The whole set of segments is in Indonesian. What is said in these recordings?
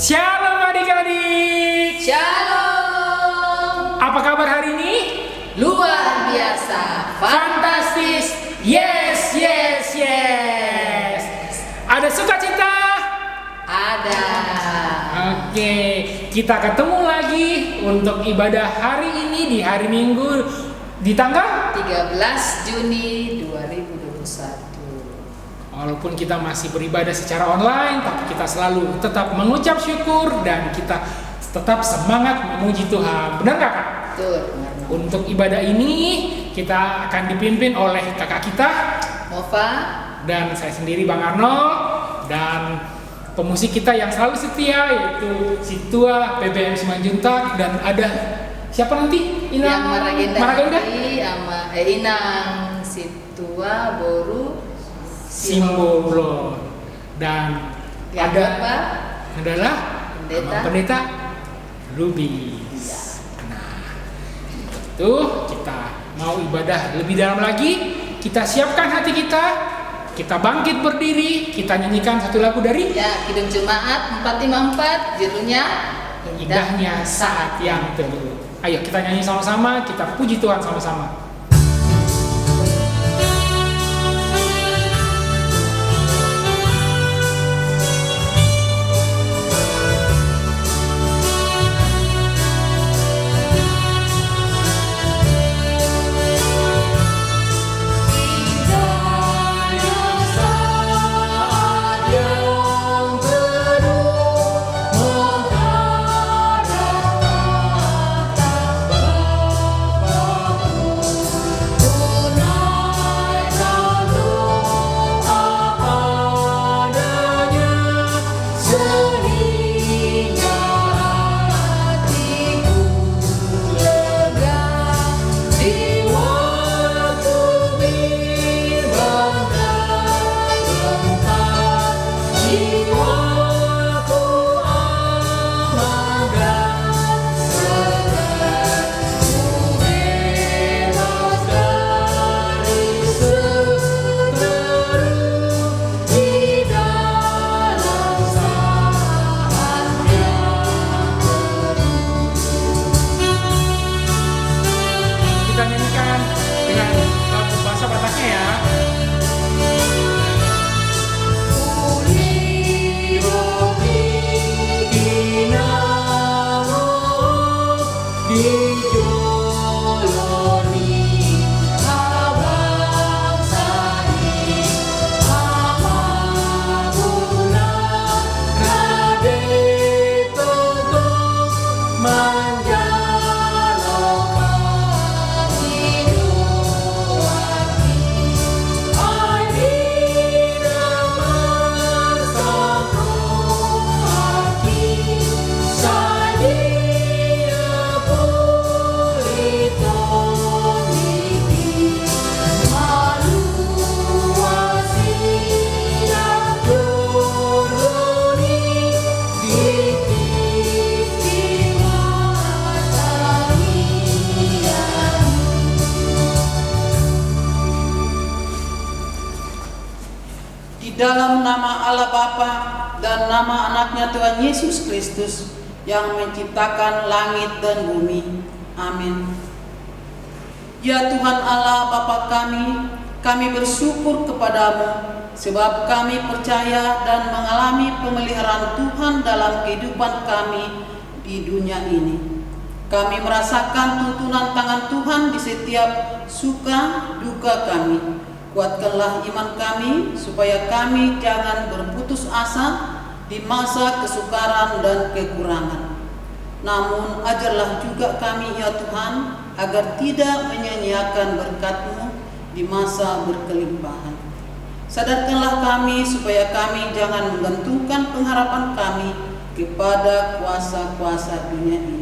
Shalom adik-adik. Shalom. Apa kabar hari ini? Luar biasa. Fantastis. Yes. Ada sukacita? Ada. Oke, kita ketemu lagi untuk ibadah hari ini di hari Minggu di tanggal 13 Juni 2021. Walaupun kita masih beribadah secara online, tapi kita selalu tetap mengucap syukur dan kita tetap semangat memuji Tuhan. Benar nggak, Kak? Betul. Untuk ibadah ini kita akan dipimpin oleh kakak kita Nova dan saya sendiri Bang Arnold, dan pemusik kita yang selalu setia yaitu Situa PBM Simanjuntak, dan ada siapa nanti? yang Maragenda Maragenda? sama Inang Situa Boru Simbolo, dan yang ada apa? adalah Pendeta. Pendeta Lubis. Nah, itu kita mau ibadah lebih dalam lagi. Kita siapkan hati kita bangkit berdiri, kita nyanyikan satu lagu dari Ya, Kidung Jemaat 454, judulnya Indahnya Saat Yang Teduh. Ayo kita nyanyi sama-sama, kita puji Tuhan sama-sama. Dalam nama Allah Bapa dan nama anaknya Tuhan Yesus Kristus yang menciptakan langit dan bumi. Amin. Ya Tuhan Allah Bapa kami bersyukur kepadamu sebab kami percaya dan mengalami pemeliharaan Tuhan dalam kehidupan kami di dunia ini. Kami merasakan tuntunan tangan Tuhan di setiap suka duka kami. Kuatkanlah iman kami supaya kami jangan berputus asa di masa kesukaran dan kekurangan. Namun ajarlah juga kami ya Tuhan agar tidak menyia-nyiakan berkat-Mu di masa berkelimpahan. Sadarkanlah kami supaya kami jangan menggantungkan pengharapan kami kepada kuasa-kuasa dunia ini.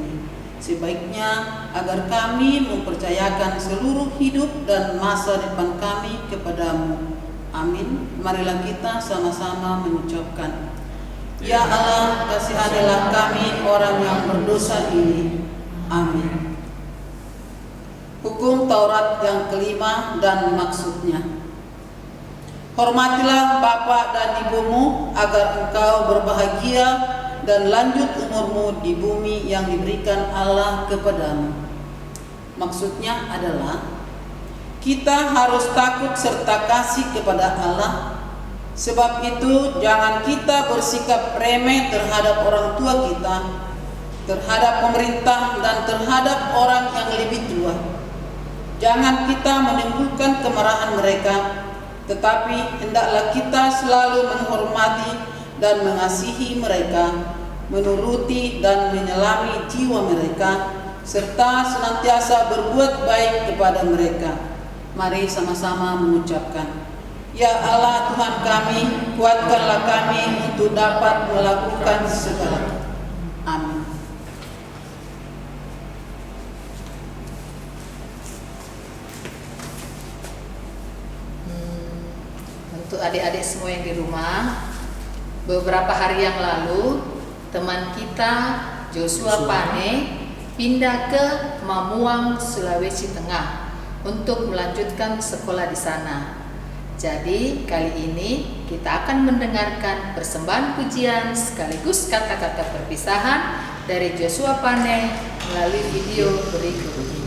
Sebaiknya agar kami mempercayakan seluruh hidup dan masa depan kami kepadamu. Amin. Marilah kita sama-sama mengucapkan, Ya Allah, kasihanilah kami orang yang berdosa ini. Amin. Hukum Taurat yang kelima dan maksudnya. Hormatilah bapa dan ibumu agar engkau berbahagia dan lanjut umurmu di bumi yang diberikan Allah kepadamu. Maksudnya adalah kita harus takut serta kasih kepada Allah. Sebab itu jangan kita bersikap remeh terhadap orang tua kita, terhadap pemerintah dan terhadap orang yang lebih tua. Jangan kita menimbulkan kemarahan mereka, tetapi hendaklah kita selalu menghormati dan mengasihi mereka, menuruti dan menyelami jiwa mereka, serta senantiasa berbuat baik kepada mereka. Mari sama-sama mengucapkan, Ya Allah Tuhan kami, kuatkanlah kami untuk dapat melakukan segala. Amin. Untuk adik-adik semua yang di rumah, beberapa hari yang lalu teman kita Joshua Pane pindah ke Mamuang, Sulawesi Tengah untuk melanjutkan sekolah di sana. Jadi kali ini kita akan mendengarkan persembahan pujian sekaligus kata-kata perpisahan dari Joshua Pane melalui video berikut ini.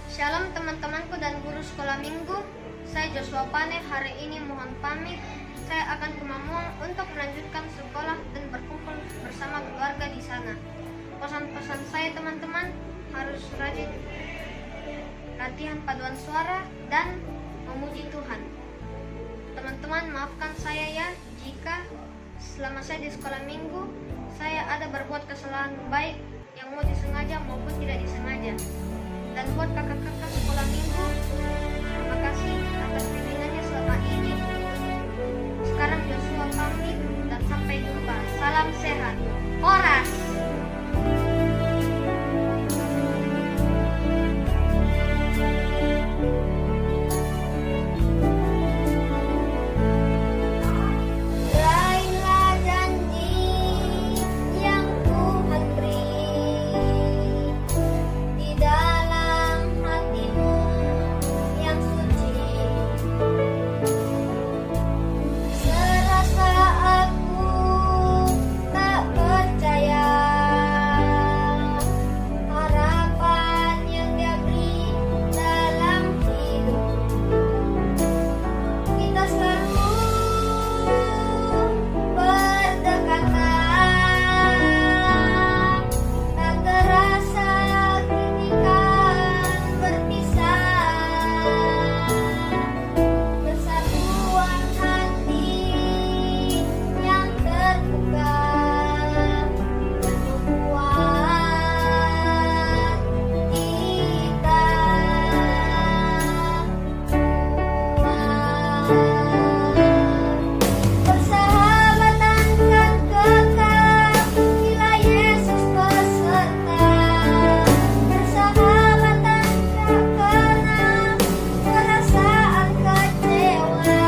Shalom teman-temanku dan guru sekolah minggu. Saya Joshua Pane, hari ini mohon pamit. Saya akan ke Mamuang untuk melanjutkan sekolah dan berkumpul bersama keluarga di sana. Pesan-pesan saya teman-teman, harus rajin latihan paduan suara dan memuji Tuhan. Teman-teman maafkan saya ya jika selama saya di sekolah minggu saya ada berbuat kesalahan baik yang mau disengaja maupun tidak disengaja. Dan buat kakak-kakak sekolah minggu, terima kasih atas bimbingannya selama ini. Sekarang Joshua pamit dan sampai jumpa. Salam sehat. Koras. Raihlah janji yang Tuhan beri di dalam hatimu yang suci. Serasa aku tak percaya harapan yang Dia beri dalam hidup. Kita selalu berdekatan, tak terasa kini kan berpisah. Persatuan hati yang terbuka membuat kita kuat. Persahabatan kan kekal bila Yesus beserta. Persahabatan tak kenal perasaan kecewa.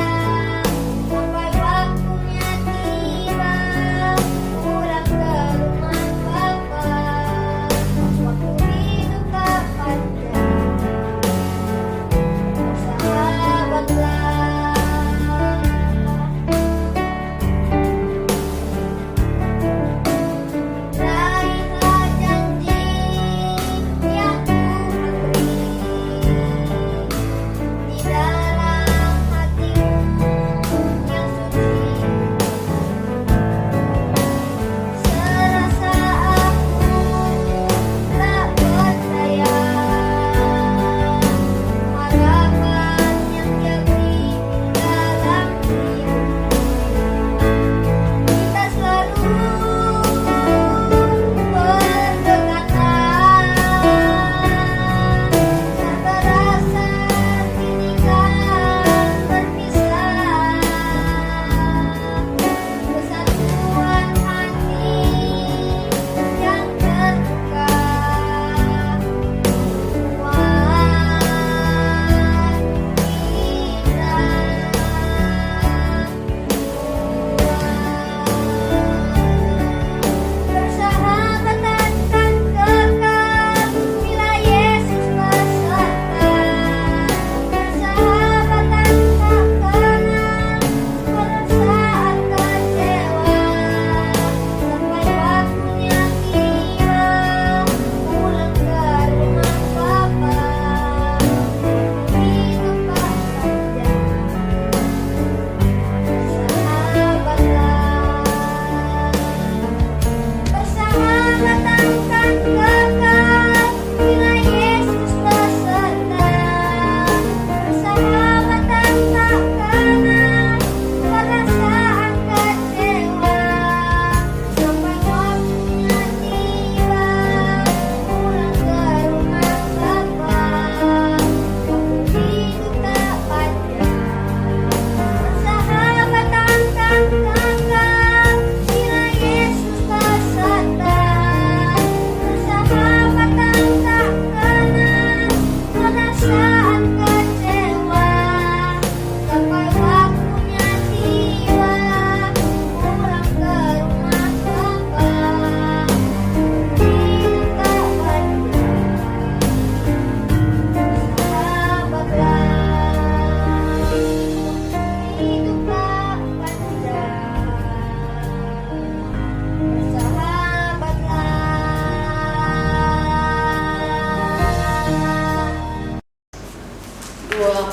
Sampai waktunya tiba pulang ke rumah Bapa. Waktu hidup tak panjang. Bersahabatlah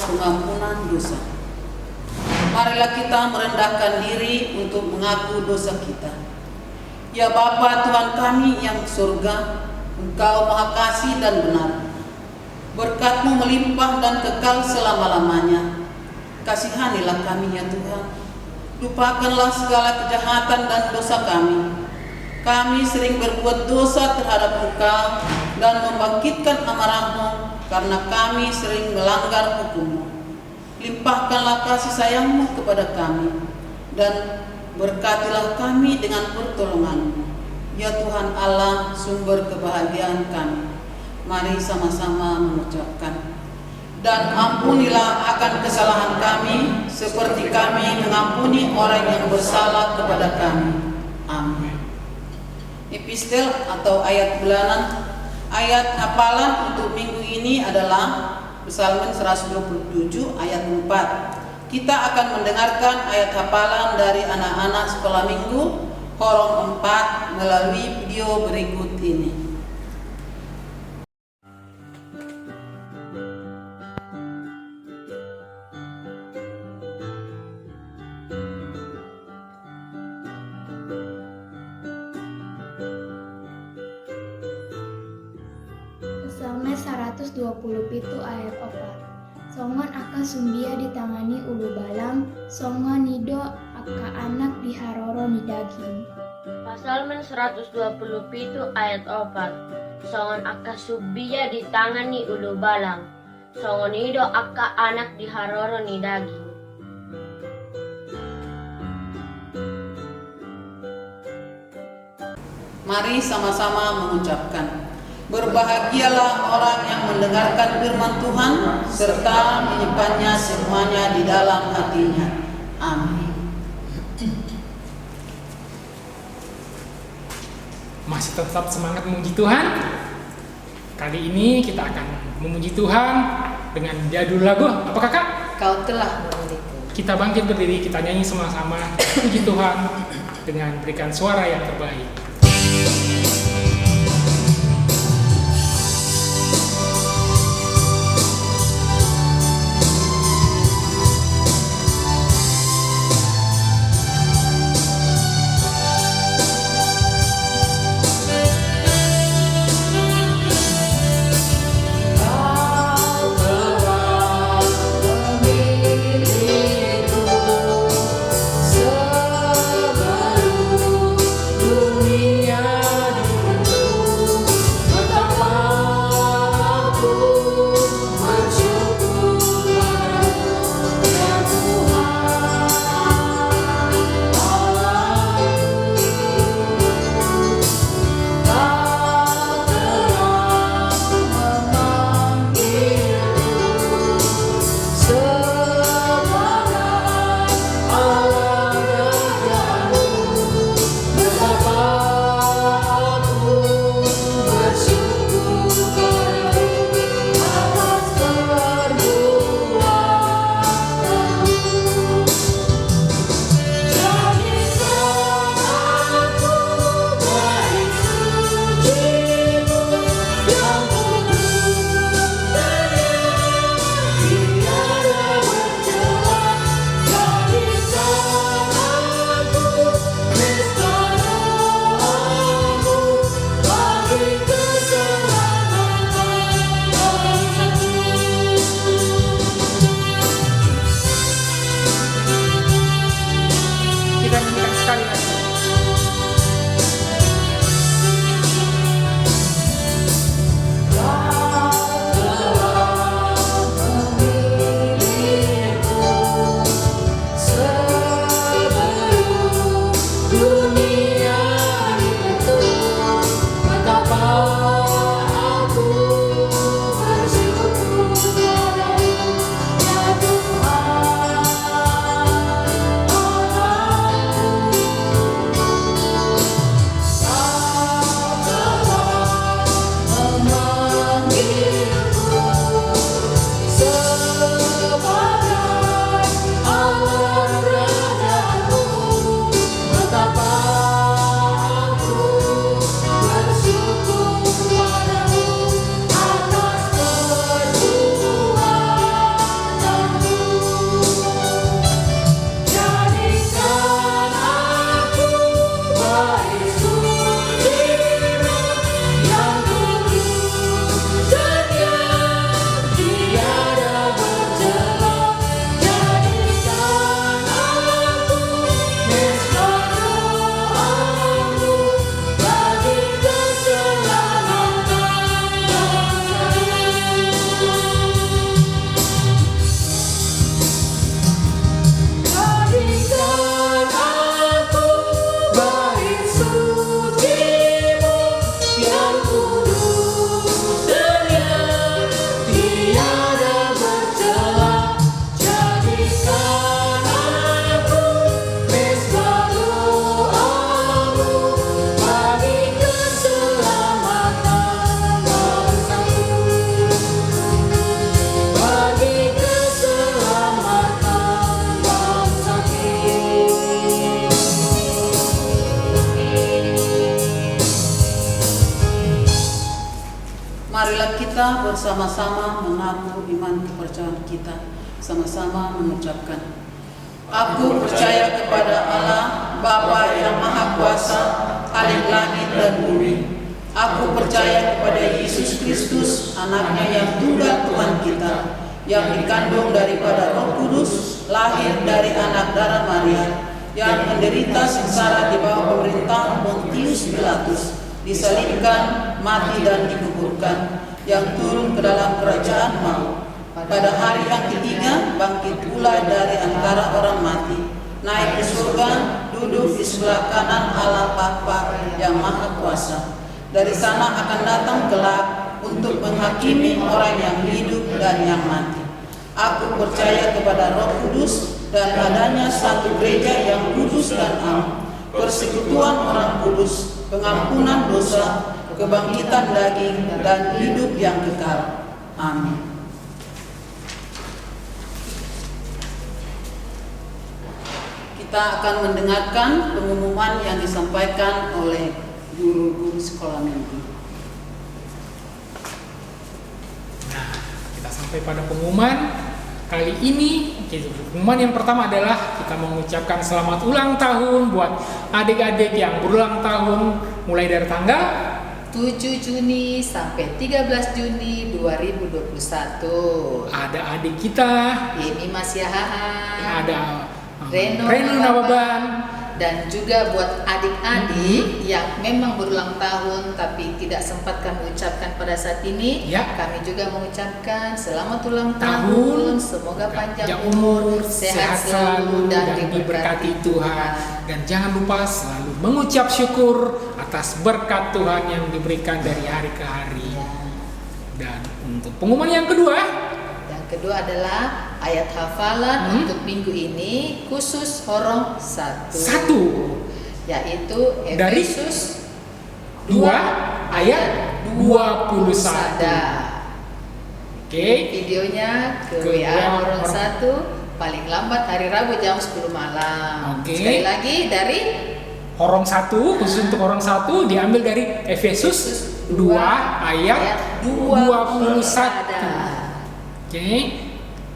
pengampunan dosa. Marilah kita merendahkan diri untuk mengaku dosa kita. Ya Bapa Tuhan kami yang di surga, Engkau Maha Kasih dan benar. Berkat-Mu melimpah dan kekal selama-lamanya. Kasihanilah kami ya Tuhan. Lupakanlah segala kejahatan dan dosa kami. Kami sering berbuat dosa terhadap Engkau dan membangkitkan amarah-Mu karena kami sering melanggar hukum-Mu. Limpahkanlah kasih sayang-Mu kepada kami dan berkatilah kami dengan pertolongan-Mu. Ya Tuhan Allah, sumber kebahagiaan kami. Mari sama-sama mengucapkan. Dan ampunilah akan kesalahan kami, seperti kami mengampuni orang yang bersalah kepada kami. Amin. Epistel atau ayat bulanan, ayat hafalan untuk minggu ini adalah Psalmen 127 ayat 4. Kita akan mendengarkan ayat hafalan dari anak-anak sekolah minggu Horong 4 melalui video berikut ini. Psalme 127 ayat 4. Songon aka sumbia ditangani ulu balang, songon nido aka anak diharoro ni daging. Psalmen 127 ayat 4. Songon aka sumbia ditangani ulu balang, songon nido aka anak diharoro ni daging. Mari sama-sama mengucapkan. Berbahagialah orang yang mendengarkan firman Tuhan serta menyimpannya semuanya di dalam hatinya. Amin. Masih tetap semangat memuji Tuhan? Kali ini kita akan memuji Tuhan dengan jadul lagu. Apa kakak? Kau telah memilihku. Kita bangkit berdiri, kita nyanyi sama-sama puji Tuhan dengan berikan suara yang terbaik. Sebelum dunia kita bersama-sama mengaku iman kepercayaan kita, sama-sama mengucapkan. Aku percaya kepada Allah, Bapa yang Maha Kuasa, Khalik langit dan bumi. Aku percaya kepada Yesus Kristus, anaknya yang tunggal Tuhan kita, yang dikandung daripada Roh Kudus, lahir dari anak darah Maria, yang menderita sengsara di bawah pemerintahan Pontius Pilatus, disalibkan, mati dan dikuburkan, yang turun ke dalam kerajaan maut. Pada hari yang ketiga bangkit pula dari antara orang mati, naik ke surga, duduk di sebelah kanan Allah Bapa yang Maha Kuasa. Dari sana akan datang kelak untuk menghakimi orang yang hidup dan yang mati. Aku percaya kepada Roh Kudus dan adanya satu gereja yang kudus dan am, persekutuan orang kudus, pengampunan dosa, kebangkitan daging, dan hidup yang kekal. Amin. Kita akan mendengarkan pengumuman yang disampaikan oleh guru-guru sekolah minggu. Nah, kita sampai pada pengumuman kali ini. Pengumuman yang pertama adalah kita mengucapkan selamat ulang tahun buat adik-adik yang berulang tahun mulai dari tanggal 7 Juni sampai 13 Juni 2021. Ada adik kita, Ini Mas Yahaan, ada Reno Nawaban, dan juga buat adik-adik yang memang berulang tahun tapi tidak sempat kami ucapkan pada saat ini, Ya. kami juga mengucapkan selamat ulang Tahun, tahun, semoga panjang umur, sehat selalu dan diberkati Tuhan. Dan jangan lupa selalu mengucap syukur atas berkat Tuhan yang diberikan dari hari ke hari. Ya. Dan untuk pengumuman yang kedua, Yang kedua adalah ayat hafalan untuk minggu ini khusus Horong 1, yaitu Dari Efesus 2 ayat 21. Sada. Oke. Videonya ke Ke WA WA Horong Horong. 1 paling lambat hari Rabu jam 10 malam. Oke. Sekali lagi dari Horong 1, khusus untuk Horong 1 diambil dari Efesus 2 ayat 21. Sada. Oke.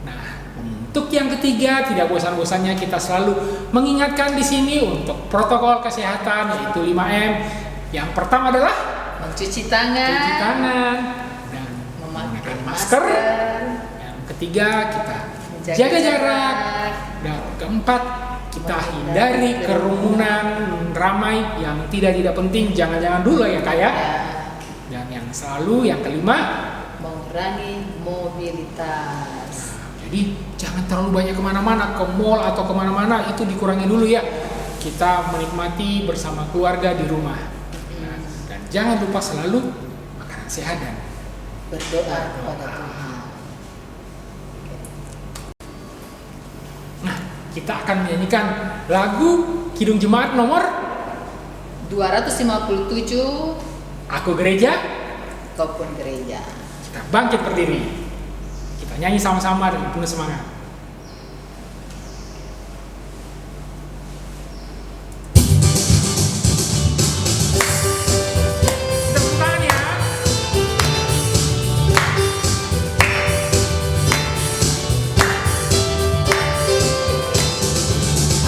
Nah, untuk yang ketiga tidak bosan-bosannya kita selalu mengingatkan di sini untuk protokol kesehatan yaitu 5M. Yang pertama adalah Mencuci tangan, cuci tangan dan memakai menggunakan masker. Yang ketiga kita jaga jarak. Dan keempat kita hindari kerumunan ramai yang tidak penting, jangan dulu ya Kak ya. Ya, Dan yang kelima, mengurangi mobilitas. jadi jangan terlalu banyak kemana-mana, ke mall atau kemana-mana, itu dikurangi dulu ya. Kita menikmati bersama keluarga di rumah. Dan jangan lupa selalu makanan sehat dan Berdoa kepada Tuhan. Nah, kita akan menyanyikan lagu Kidung Jemaat nomor 257 Aku Gereja. Kau pun gereja. Kita bangkit berdiri. Kita nyanyi sama-sama dengan penuh semangat. Kita tepuk tangan ya.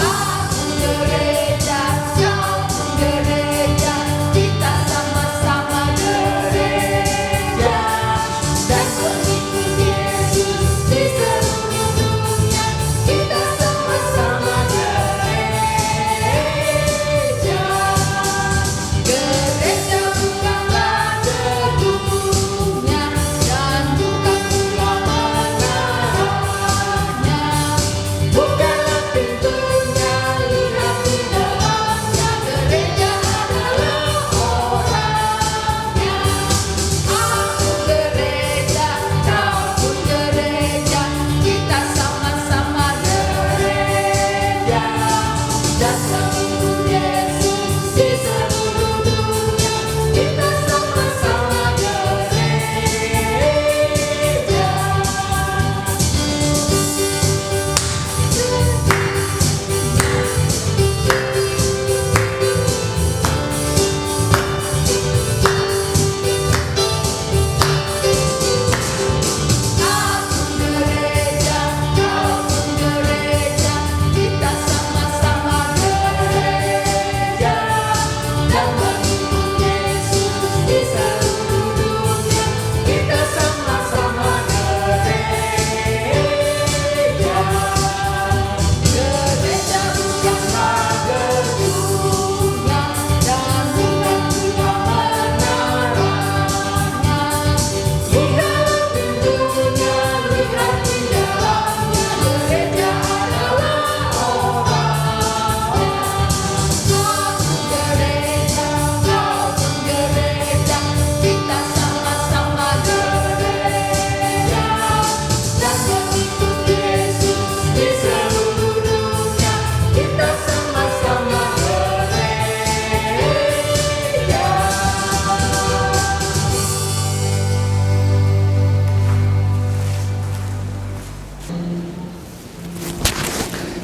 Aku gereja, kau pun gereja, kita sama-sama gereja dan mengikuti Yesus di seluruh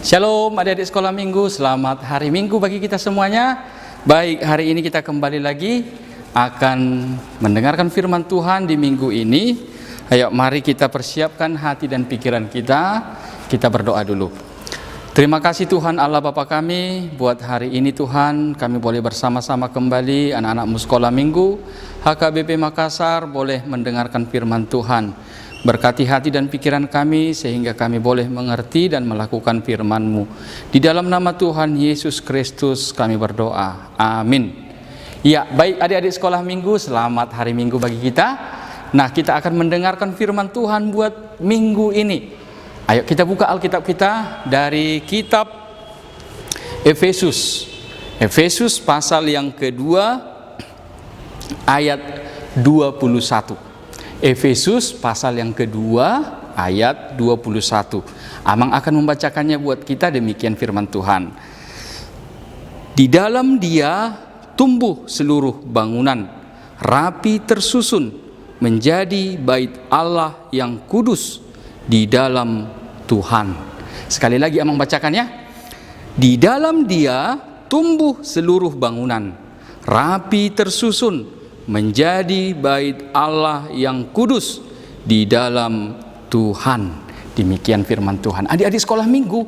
Shalom adik-adik sekolah minggu, selamat hari minggu bagi kita semuanya. Baik, hari ini kita kembali lagi akan mendengarkan firman Tuhan di minggu ini. Ayo mari kita persiapkan hati dan pikiran kita berdoa dulu. Terima kasih Tuhan Allah Bapa kami, buat hari ini Tuhan kami boleh bersama-sama kembali anak-anakmu sekolah minggu HKBP Makassar boleh mendengarkan firman Tuhan. Berkati hati dan pikiran kami sehingga kami boleh mengerti dan melakukan firman-Mu. Di dalam nama Tuhan Yesus Kristus kami berdoa. Amin. Ya, baik adik-adik sekolah minggu, selamat hari minggu bagi kita. Nah, kita akan mendengarkan firman Tuhan buat minggu ini. Ayo kita buka Alkitab kita dari kitab Efesus. Efesus pasal yang kedua ayat 21. Efesus pasal yang kedua ayat 21. Amang akan membacakannya buat kita, demikian firman Tuhan. Di dalam Dia tumbuh seluruh bangunan, rapi tersusun menjadi bait Allah yang kudus di dalam Tuhan. Sekali lagi amang bacakannya. Di dalam Dia tumbuh seluruh bangunan, rapi tersusun menjadi bait Allah yang kudus di dalam Tuhan. Demikian firman Tuhan. Adik-adik sekolah minggu,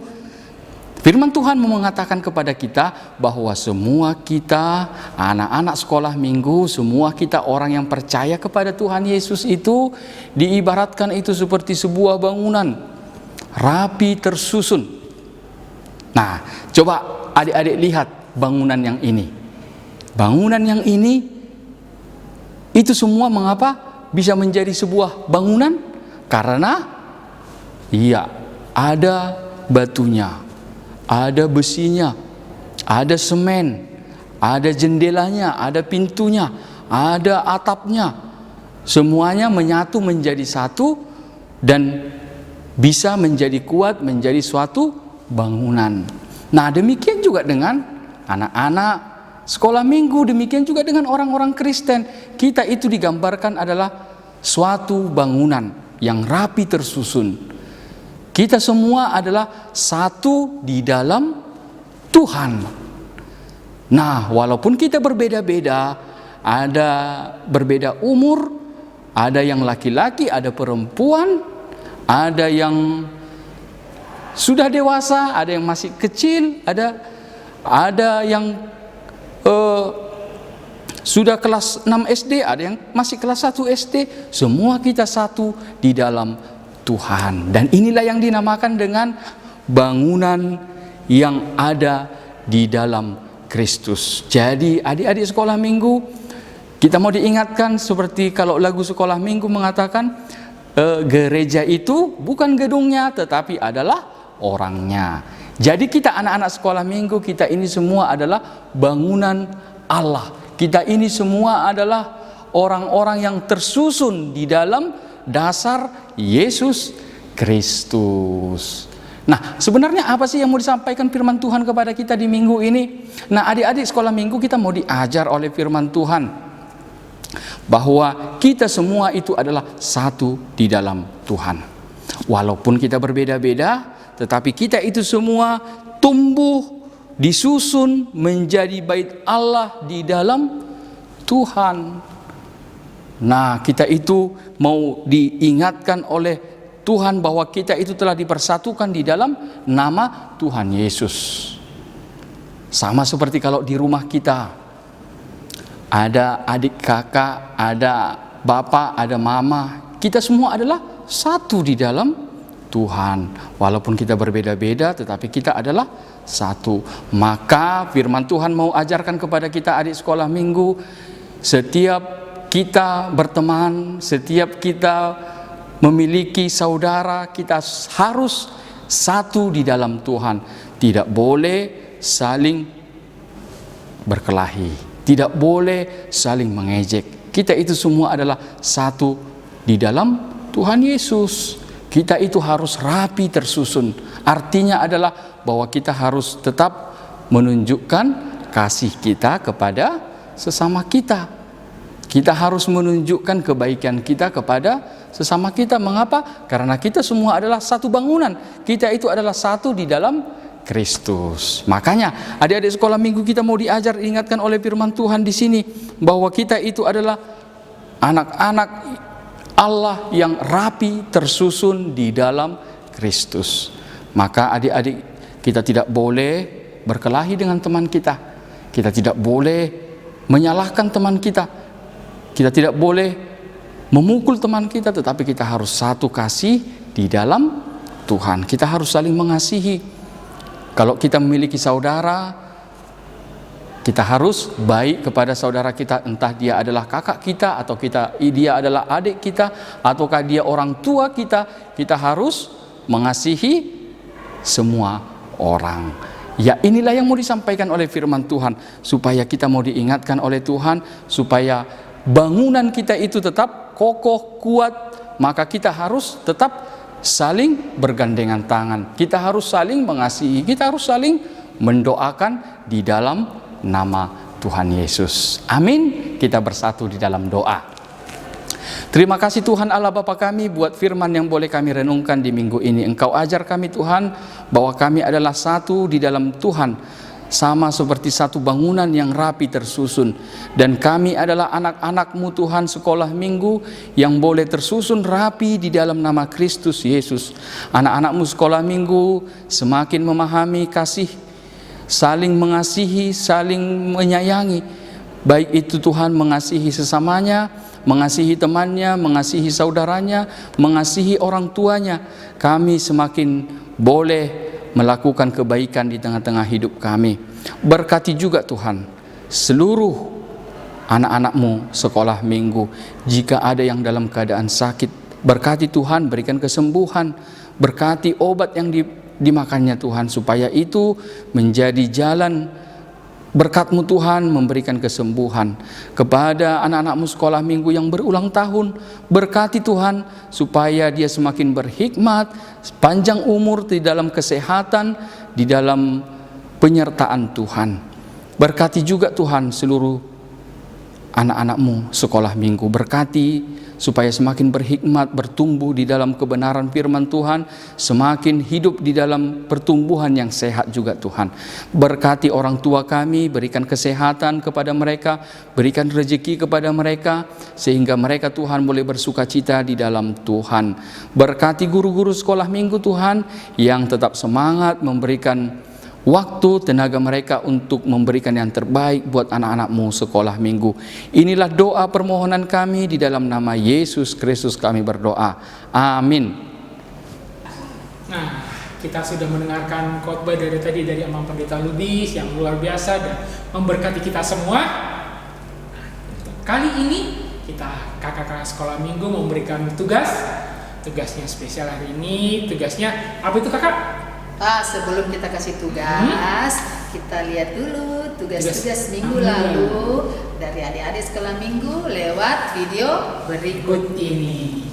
firman Tuhan mengatakan kepada kita bahwa semua kita anak-anak sekolah minggu, semua kita orang yang percaya kepada Tuhan Yesus itu diibaratkan itu seperti sebuah bangunan rapi tersusun. Nah, coba adik-adik lihat bangunan yang ini. Bangunan yang ini itu semua mengapa bisa menjadi sebuah bangunan? Karena iya, ada batunya, ada besinya, ada semen, ada jendelanya, ada pintunya, ada atapnya. Semuanya menyatu menjadi satu dan bisa menjadi kuat, menjadi suatu bangunan. Nah, demikian juga dengan anak-anak sekolah minggu, demikian juga dengan orang-orang Kristen. Kita itu digambarkan adalah suatu bangunan yang rapi tersusun. Kita semua adalah satu di dalam Tuhan. Nah, walaupun kita berbeda-beda, ada berbeda umur, ada yang laki-laki, ada perempuan, ada yang sudah dewasa, ada yang masih kecil, ada yang sudah kelas 6 SD, ada yang masih kelas 1 SD. Semua kita satu di dalam Tuhan. Dan inilah yang dinamakan dengan bangunan yang ada di dalam Kristus. Jadi adik-adik sekolah minggu, kita mau diingatkan seperti kalau lagu sekolah minggu mengatakan, gereja itu bukan gedungnya tetapi adalah orangnya. Jadi kita anak-anak sekolah minggu, kita ini semua adalah bangunan Allah. Kita ini semua adalah orang-orang yang tersusun di dalam dasar Yesus Kristus. Nah, sebenarnya apa sih yang mau disampaikan firman Tuhan kepada kita di minggu ini? Nah, adik-adik sekolah minggu, kita mau diajar oleh firman Tuhan bahwa kita semua itu adalah satu di dalam Tuhan. Walaupun kita berbeda-beda, tetapi kita itu semua tumbuh, disusun menjadi bait Allah di dalam Tuhan. Nah, kita itu mau diingatkan oleh Tuhan bahwa kita itu telah dipersatukan di dalam nama Tuhan Yesus. Sama seperti kalau di rumah kita ada adik kakak, ada bapak, ada mama, kita semua adalah satu di dalam Tuhan. Walaupun kita berbeda-beda, tetapi kita adalah satu. Maka firman Tuhan mau ajarkan kepada kita adik sekolah minggu, setiap kita berteman, setiap kita memiliki saudara, kita harus satu di dalam Tuhan. Tidak boleh saling berkelahi, tidak boleh saling mengejek. Kita itu semua adalah satu di dalam Tuhan Yesus. Kita itu harus rapi tersusun. Artinya adalah bahwa kita harus tetap menunjukkan kasih kita kepada sesama kita. Kita harus menunjukkan kebaikan kita kepada sesama kita. Mengapa? Karena kita semua adalah satu bangunan. Kita itu adalah satu di dalam Kristus. Makanya adik-adik sekolah minggu kita mau diajar, diingatkan oleh firman Tuhan di sini bahwa kita itu adalah anak-anak Allah yang rapi tersusun di dalam Kristus. Maka adik-adik kita tidak boleh berkelahi dengan teman kita. Kita tidak boleh menyalahkan teman kita. Kita tidak boleh memukul teman kita, tetapi kita harus satu kasih di dalam Tuhan. Kita harus saling mengasihi. Kalau kita memiliki saudara, kita harus baik kepada saudara kita, entah dia adalah kakak kita atau dia adalah adik kita ataukah dia orang tua kita. Kita harus mengasihi semua orang. Ya, inilah yang mau disampaikan oleh firman Tuhan, supaya kita mau diingatkan oleh Tuhan, supaya bangunan kita itu tetap kokoh, kuat. Maka kita harus tetap saling bergandengan tangan. Kita harus saling mengasihi. Kita harus saling mendoakan di dalam nama Tuhan Yesus. Amin. Kita bersatu di dalam doa. Terima kasih Tuhan Allah Bapa kami buat firman yang boleh kami renungkan di minggu ini. Engkau ajar kami Tuhan bahwa kami adalah satu di dalam Tuhan, sama seperti satu bangunan yang rapi tersusun. Dan kami adalah anak-anak-Mu Tuhan sekolah minggu yang boleh tersusun rapi di dalam nama Kristus Yesus. Anak-anak-Mu sekolah minggu semakin memahami kasih, saling mengasihi, saling menyayangi. Baik itu Tuhan mengasihi sesamanya, mengasihi temannya, mengasihi saudaranya, mengasihi orang tuanya. Kami semakin boleh melakukan kebaikan di tengah-tengah hidup kami. Berkati juga Tuhan seluruh anak-anak-Mu sekolah minggu. Jika ada yang dalam keadaan sakit, berkati Tuhan, berikan kesembuhan. Berkati obat yang dimakannya Tuhan, supaya itu menjadi jalan berkat-Mu Tuhan, memberikan kesembuhan. Kepada anak-anak-Mu sekolah minggu yang berulang tahun, berkati Tuhan supaya dia semakin berhikmat, panjang umur di dalam kesehatan, di dalam penyertaan Tuhan. Berkati juga Tuhan seluruh anak-anak-Mu sekolah minggu. Berkati supaya semakin berhikmat, bertumbuh di dalam kebenaran firman Tuhan, semakin hidup di dalam pertumbuhan yang sehat juga Tuhan. Berkati orang tua kami, berikan kesehatan kepada mereka, berikan rezeki kepada mereka, sehingga mereka Tuhan boleh bersuka cita di dalam Tuhan. Berkati guru-guru sekolah minggu Tuhan, yang tetap semangat memberikan waktu, tenaga mereka untuk memberikan yang terbaik buat anak-anak-Mu sekolah minggu. Inilah doa permohonan kami, di dalam nama Yesus Kristus kami berdoa. Amin. Nah, kita sudah mendengarkan khotbah dari tadi dari Amang Pendeta Lubis yang luar biasa dan memberkati kita semua. Kali ini kita kakak-kakak sekolah minggu memberikan tugasnya spesial hari ini. Tugasnya apa itu kakak? Sebelum kita kasih tugas, kita lihat dulu tugas-tugas minggu lalu dari adik-adik sekolah minggu lewat video berikut ini.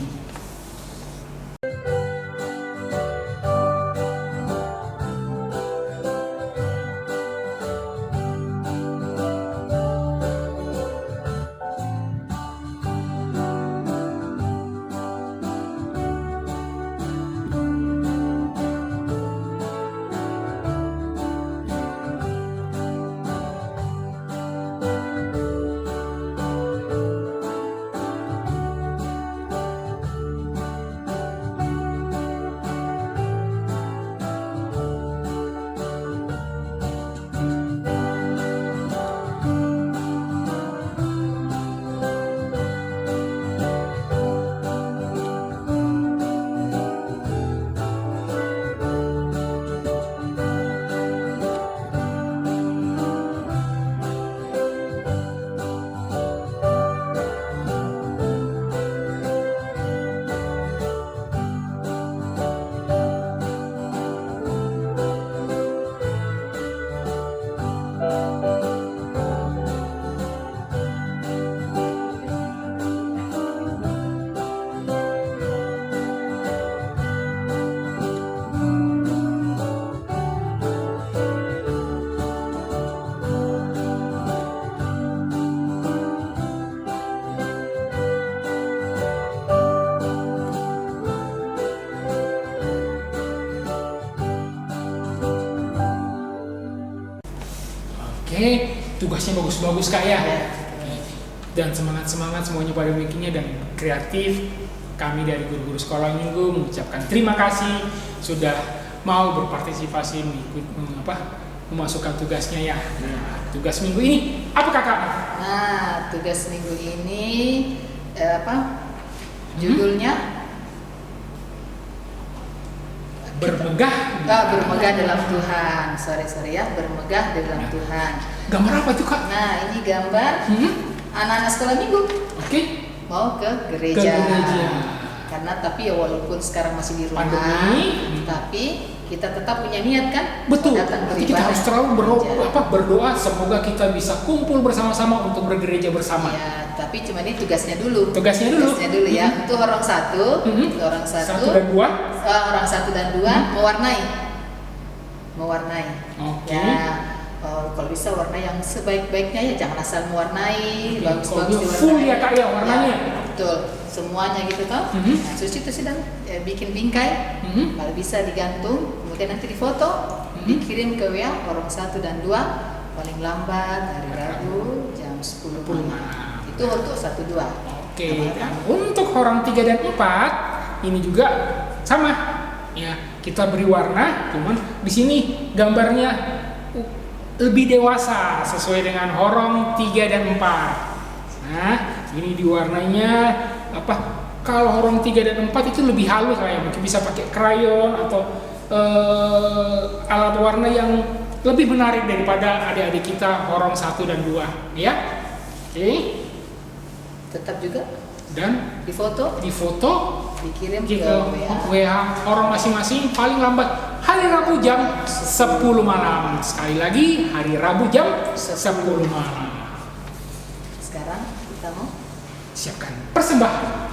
Oke, tugasnya bagus-bagus Kak ya. Dan semangat-semangat semuanya pada bikinnya dan kreatif. Kami dari guru-guru sekolah minggu mengucapkan terima kasih sudah mau berpartisipasi memasukkan tugasnya ya. Nah, tugas minggu ini apa Kakak? Nah, tugas minggu ini judulnya Bermegah. Bermegah dalam Tuhan. Sorry ya, bermegah dalam Tuhan. Gambar apa itu Kak? Nah, ini gambar anak-anak sekolah minggu. Oke. Mau ke gereja. Tapi ya walaupun sekarang masih di rumah, pandemi, tapi kita tetap punya niat kan? Betul. Datang Jadi kita harus selalu berdoa semoga kita bisa kumpul bersama-sama untuk bergereja bersama. Ya, tapi cuma ini tugasnya dulu. Tugasnya dulu Ya. Untuk orang satu, orang satu dan dua mewarnai. Oke. Ya. Kalau bisa warna yang sebaik-baiknya ya, jangan asal mewarnai, bagus-bagus diwarnai. Full ya Kak ya warnanya. Ya, betul, semuanya gitu toh. Nah, terus itu sedang bikin bingkai, kalau bisa digantung, kemudian nanti difoto, dikirim ke WA orang 1 dan 2, paling lambat hari Rabu jam 10 malam. Itu untuk 1, 2. Oke. Dan untuk orang 3 dan 4 ini juga sama. Ya, kita beri warna, cuman di sini gambarnya lebih dewasa sesuai dengan horong 3 dan 4. Nah, ini diwarnainya kalau horong 3 dan 4 itu lebih halus kayak mungkin bisa pakai krayon atau alat warna yang lebih menarik daripada adik-adik kita horong 1 dan 2, ya. Oke. Tetap juga Dan difoto, dikirim ke WA orang masing-masing paling lambat hari Rabu jam 10 malam. Sekali lagi hari Rabu jam 10 malam. Sekarang kita mau Siapkan persembahan.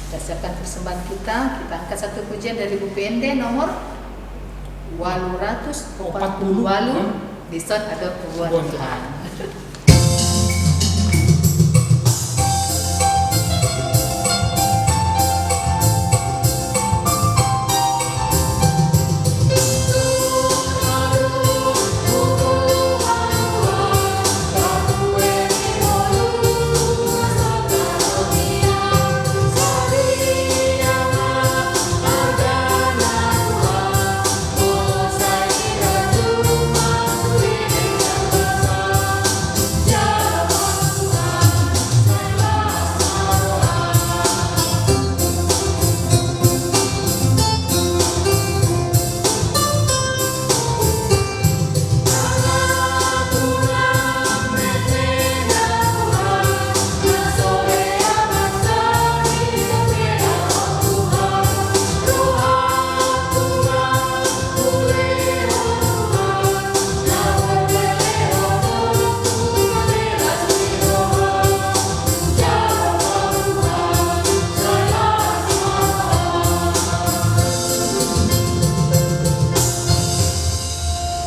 kita siapkan persembahan kita angkat satu pujian dari buku Ende nomor 840 di son ada pujian Tuhan.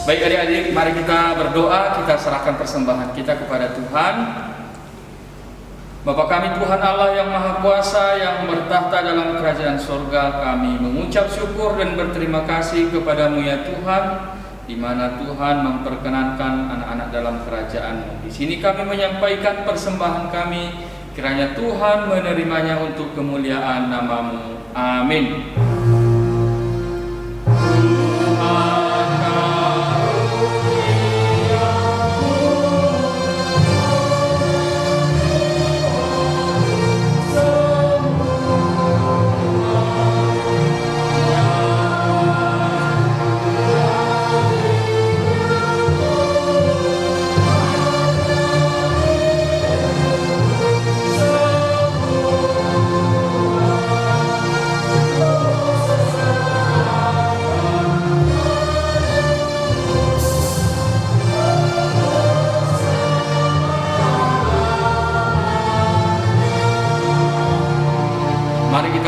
Baik adik-adik, mari kita berdoa, kita serahkan persembahan kita kepada Tuhan. Bapa kami Tuhan Allah yang Maha Kuasa, yang bertahta dalam kerajaan surga, kami mengucap syukur dan berterima kasih kepadamu ya Tuhan, di mana Tuhan memperkenankan anak-anak dalam kerajaan-Mu. Di sini kami menyampaikan persembahan kami, kiranya Tuhan menerimanya untuk kemuliaan nama-Mu. Amin.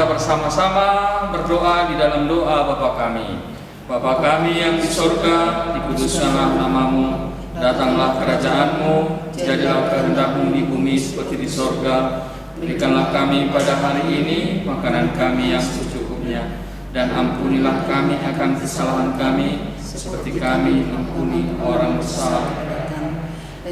Bersama-sama berdoa di dalam doa Bapa kami. Bapa kami yang di surga, dikuduskanlah nama-Mu, datanglah kerajaan-Mu, jadilah kehendak-Mu di bumi seperti di surga. Berikanlah kami pada hari ini makanan kami yang secukupnya, dan ampunilah kami akan kesalahan kami, seperti kami ampuni orang bersalah.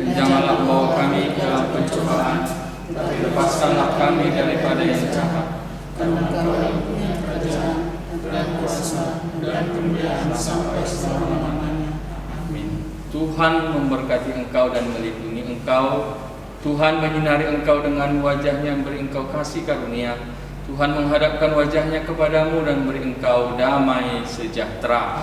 janganlah membawa kami ke dalam pencobaan, tapi lepaskanlah kami daripada yang jahat. Karena Engkau yang punya kerajaan dan kuasa dan kemuliaan sampai selama-lamanya. Amin. Tuhan memberkati engkau dan melindungi engkau. Tuhan menyinari engkau dengan wajahnya, beri engkau kasih karunia. Tuhan menghadapkan wajahnya kepadamu dan beri engkau damai sejahtera.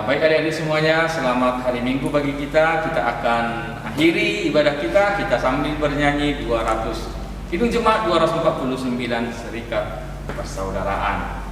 Baik adik-adik semuanya, selamat hari Minggu bagi kita. Kita akan akhiri ibadah kita sambil bernyanyi 200 Kidung Jemaat 249 Serikat Persaudaraan.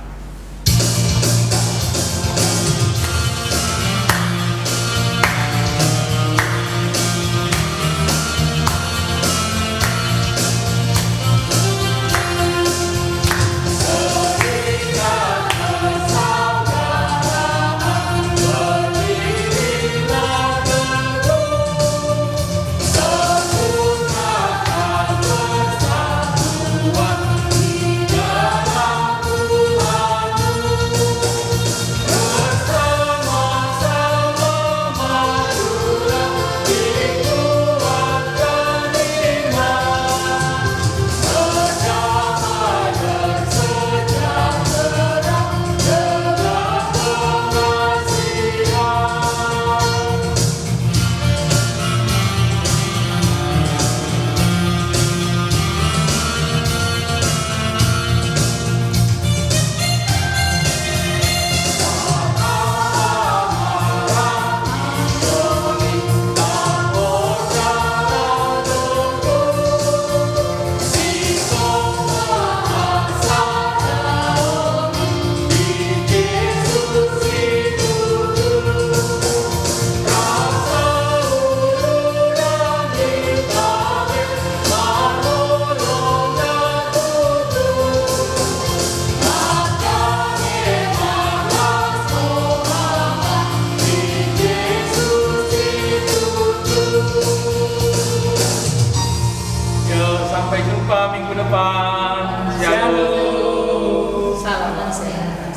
Sampai jumpa minggu depan. Shalom. Salam dan sehat.